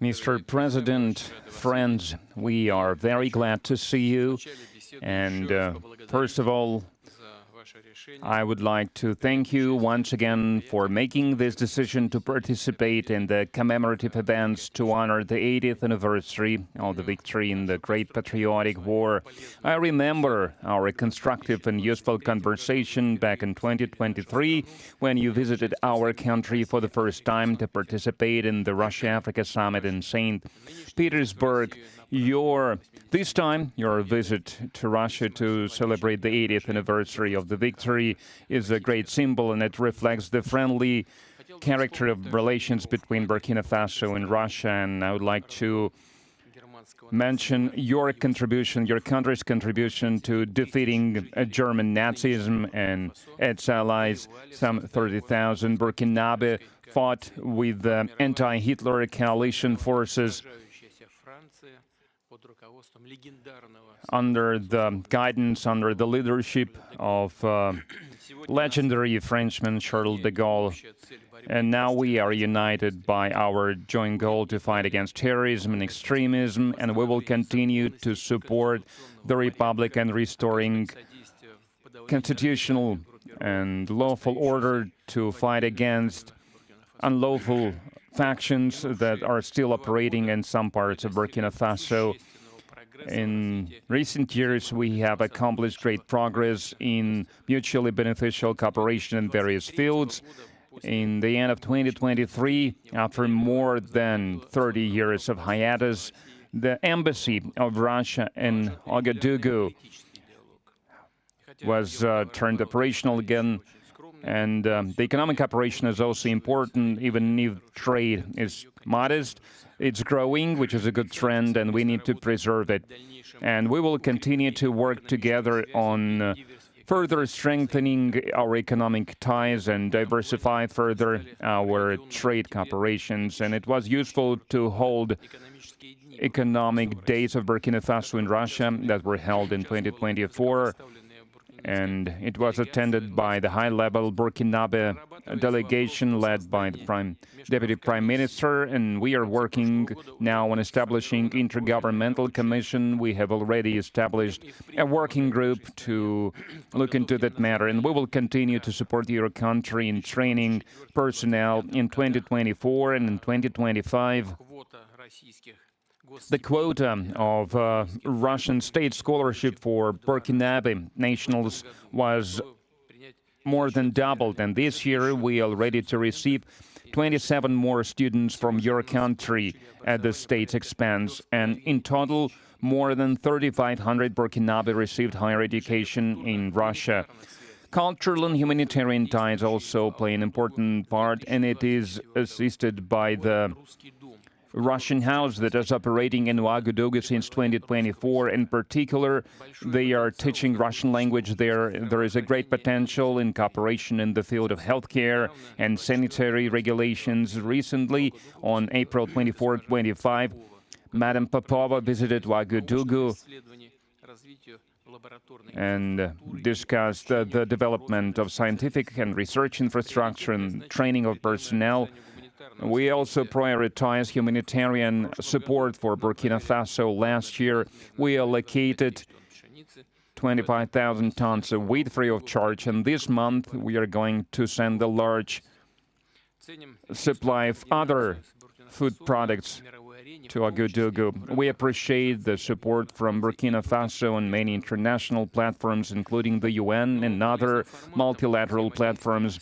Mr. President, friends, we are very glad to see you. And first of all, I would like to thank you once again for making this decision to participate in the commemorative events to honor the 80th anniversary of the victory in the Great Patriotic War. I remember our constructive and useful conversation back in 2023 when you visited our country for the first time to participate in the Russia-Africa Summit in St. Petersburg. This time, your visit to Russia to celebrate the 80th anniversary of the victory is a great symbol, and it reflects the friendly character of relations between Burkina Faso and Russia. And I would like to mention your contribution, your country's contribution to defeating German Nazism and its allies. Some 30,000 Burkinabe fought with the anti-Hitler coalition forces under the guidance, under the leadership of legendary Frenchman Charles de Gaulle. And now we are united by our joint goal to fight against terrorism and extremism, and we will continue to support the Republic and restoring constitutional and lawful order, to fight against unlawful factions that are still operating in some parts of Burkina Faso. In recent years, we have accomplished great progress in mutually beneficial cooperation in various fields. In the end of 2023, after more than 30 years of hiatus, the embassy of Russia in Ouagadougou was turned operational again. And the economic operation is also important, even if trade is modest. It's growing, which is a good trend, and we need to preserve it. And we will continue to work together on further strengthening our economic ties and diversify further our trade cooperations. And it was useful to hold economic days of Burkina Faso in Russia that were held in 2024. And it was attended by the high-level Burkinabe delegation led by the Deputy Prime Minister, and we are working now on establishing intergovernmental commission. We have already established a working group to look into that matter, and we will continue to support your country in training personnel in 2024 and in 2025. The quota of Russian state scholarship for Burkinabe nationals was more than doubled, and this year we are ready to receive 27 more students from your country at the state's expense, and in total, more than 3,500 Burkinabe received higher education in Russia. Cultural and humanitarian ties also play an important part, and it is assisted by the Russian house that is operating in Ouagadougou since 2024. In particular, they are teaching Russian language there. There is a great potential in cooperation in the field of healthcare and sanitary regulations. Recently, on April 24-25, Madam Popova visited Ouagadougou and discussed the development of scientific and research infrastructure and training of personnel. We also prioritize humanitarian support for Burkina Faso. Last year, we allocated 25,000 tons of wheat free of charge, and this month we are going to send a large supply of other food products to Ouagadougou. We appreciate the support from Burkina Faso and many international platforms, including the UN and other multilateral platforms.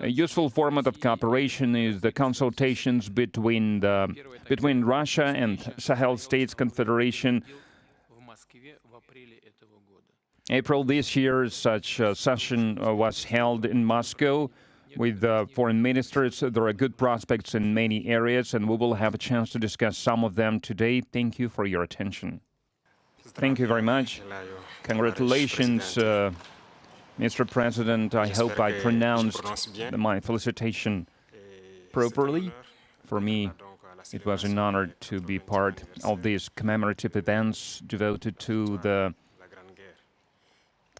A useful format of cooperation is the consultations between Russia and Sahel States Confederation. April this year, such a session was held in Moscow with foreign ministers. There are good prospects in many areas, and we will have a chance to discuss some of them today. Thank you for your attention. Thank you very much. Congratulations, Mr. President. I hope I pronounced my felicitation properly. For me, it was an honor to be part of these commemorative events devoted to the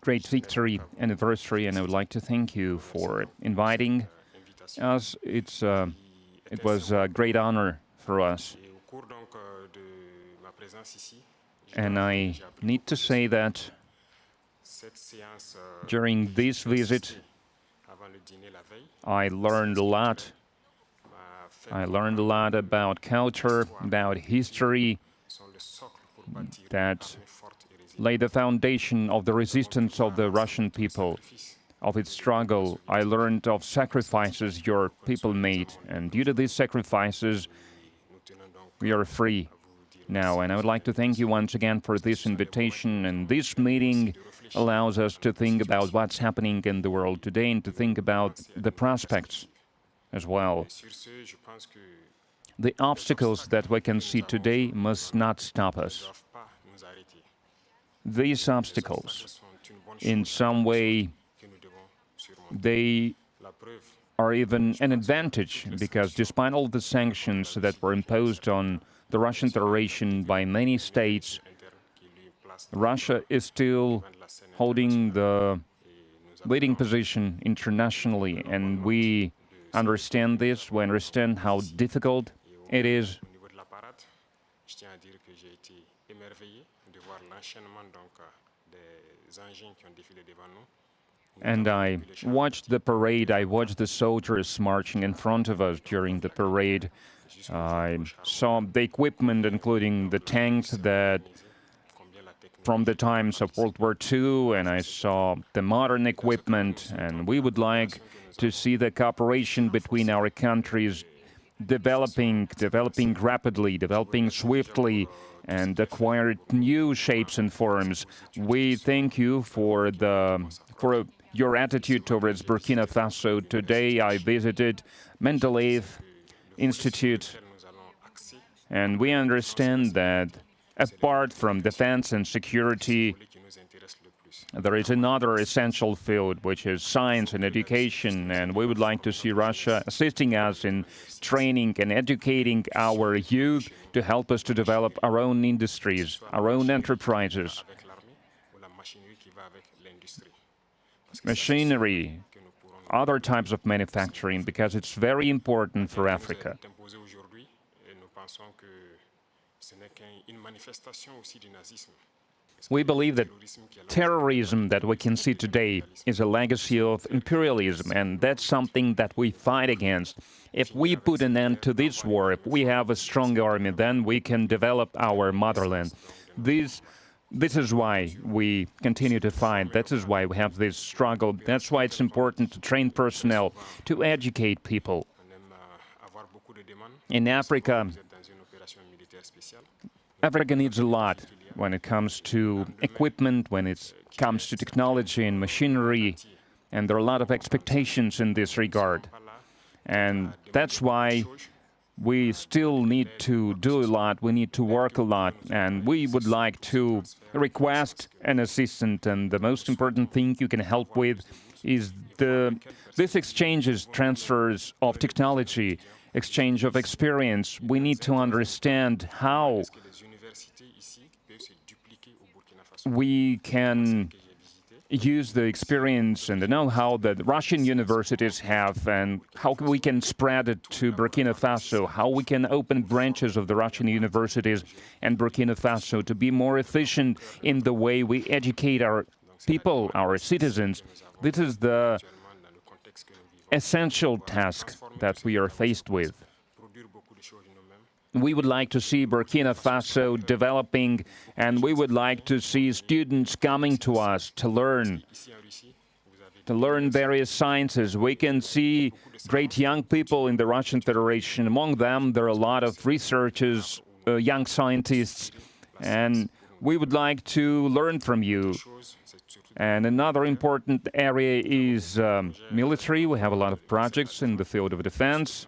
great victory anniversary, and I would like to thank you for inviting us. It's It was a great honor for us. And I need to say that during this visit, I learned a lot. I learned a lot about culture, about history, that laid the foundation of the resistance of the Russian people, of its struggle. I learned of sacrifices your people made, and due to these sacrifices, we are free now. And I would like to thank you once again for this invitation, and this meeting allows us to think about what's happening in the world today and to think about the prospects as well. The obstacles that we can see today must not stop us. These obstacles, in some way, they are even an advantage, because despite all the sanctions that were imposed on the Russian Federation by many states, Russia is still holding the leading position internationally, and we understand this. We understand how difficult it is. And I watched the parade, I watched the soldiers marching in front of us during the parade. I saw the equipment, including the tanks that from the times of World War II, and I saw the modern equipment, and we would like to see the cooperation between our countries developing rapidly, developing swiftly, and acquire new shapes and forms. We thank you for your attitude towards Burkina Faso. Today I visited Mendeleev Institute, and we understand that apart from defense and security, there is another essential field, which is science and education, and we would like to see Russia assisting us in training and educating our youth to help us to develop our own industries, our own enterprises. Machinery, other types of manufacturing, because it's very important for Africa. We believe that terrorism that we can see today is a legacy of imperialism, and that's something that we fight against. If we put an end to this war, if we have a strong army, then we can develop our motherland. This is why we continue to fight. That is why we have this struggle. That's why it's important to train personnel, to educate people. In Africa, Africa needs a lot when it comes to equipment, when it comes to technology and machinery, and there are a lot of expectations in this regard. And that's why we still need to do a lot, we need to work a lot, and we would like to request an assistant, and the most important thing you can help with is this exchanges, transfers of technology, exchange of experience. We need to understand how we can use the experience and the know-how that Russian universities have, and how we can spread it to Burkina Faso, how we can open branches of the Russian universities and Burkina Faso to be more efficient in the way we educate our people, our citizens. This is the essential task that we are faced with. We would like to see Burkina Faso developing, and we would like to see students coming to us to learn various sciences. We can see great young people in the Russian Federation. Among them, there are a lot of researchers, young scientists, and we would like to learn from you. And another important area is military. We have a lot of projects in the field of defense.